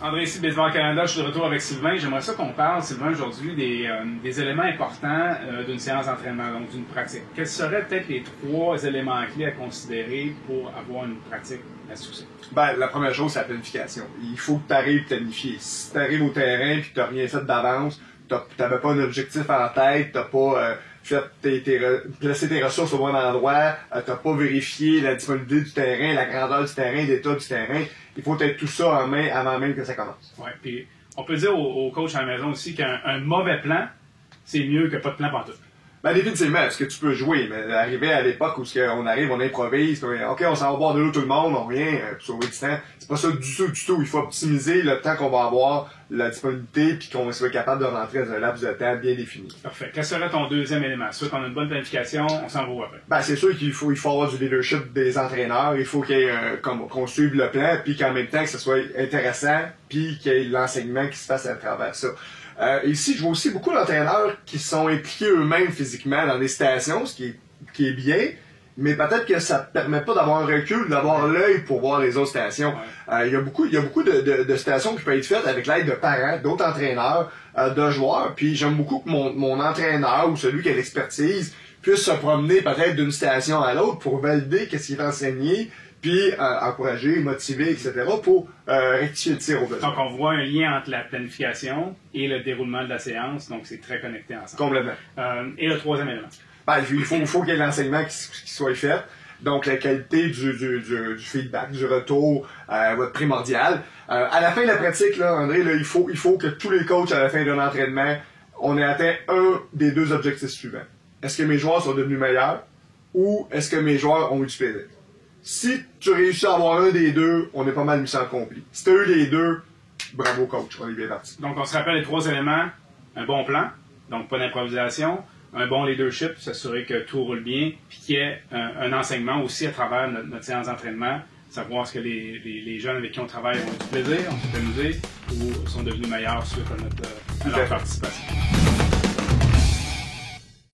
André, ici, Baseball Canada, je suis de retour avec Sylvain. J'aimerais ça qu'on parle, Sylvain, aujourd'hui, des éléments importants d'une séance d'entraînement, donc d'une pratique. Quels seraient peut-être les 3 éléments clés à considérer pour avoir une pratique à succès? Ben, la première chose, c'est la planification. Il faut que tu arrives à planifier. Si tu arrives au terrain et que tu n'as rien fait d'avance, tu n'avais pas un objectif en tête, tu n'as pas placé tes ressources au bon endroit, tu n'as pas vérifié la disponibilité du terrain, la grandeur du terrain, l'état du terrain, il faut être tout ça en main avant même que ça commence. Oui, puis on peut dire aux coachs à la maison aussi qu'un mauvais plan, c'est mieux que pas de plan pantoute. Ben, définitivement, est-ce que tu peux jouer? Mais arriver à l'époque où on arrive, on improvise, OK, on s'en va boire de l'eau tout le monde, on vient pour sauver du temps. C'est pas ça du tout. Il faut optimiser le temps qu'on va avoir, la disponibilité, puis qu'on soit capable de rentrer dans un laps de temps bien défini. Parfait. Quel serait ton deuxième élément? Sûr qu'on a une bonne planification, on s'en va où après? Ben, c'est sûr qu'il faut avoir du leadership des entraîneurs. Il faut qu'il y ait qu'on suive le plan, puis qu'en même temps que ce soit intéressant, puis qu'il y ait l'enseignement qui se fasse à travers ça. Ici, je vois aussi beaucoup d'entraîneurs qui sont impliqués eux-mêmes physiquement dans des stations, ce qui est bien, mais peut-être que ça ne permet pas d'avoir un recul, d'avoir l'œil pour voir les autres stations. Il y a beaucoup de stations qui peuvent être faites avec l'aide de parents, d'autres entraîneurs, de joueurs, puis j'aime beaucoup que mon entraîneur ou celui qui a l'expertise puisse se promener peut-être d'une station à l'autre pour valider qu'est-ce qu'il est enseigné, puis encourager, motiver, etc. pour rectifier le tir au besoin. Donc, on voit un lien entre la planification et le déroulement de la séance, donc c'est très connecté ensemble. Complètement. Et le troisième élément? Ben, il faut qu'il y ait l'enseignement qui soit fait. Donc, la qualité du feedback, du retour va être primordiale. À la fin de la pratique, là, André, là, il faut que tous les coachs, à la fin d'un entraînement, on ait atteint un des 2 objectifs suivants. Est-ce que mes joueurs sont devenus meilleurs ou est-ce que mes joueurs ont eu du plaisir? Si tu réussis à avoir un des 2, on est pas mal mission accomplie. Si tu as eu les 2, bravo coach, on est bien parti. Donc on se rappelle les 3 éléments, un bon plan, donc pas d'improvisation, un bon leadership, s'assurer que tout roule bien, puis qu'il y ait un enseignement aussi à travers notre séance d'entraînement, savoir ce que les jeunes avec qui on travaille ont eu du plaisir, ont s'est amusé ou sont devenus meilleurs suite à leur participation.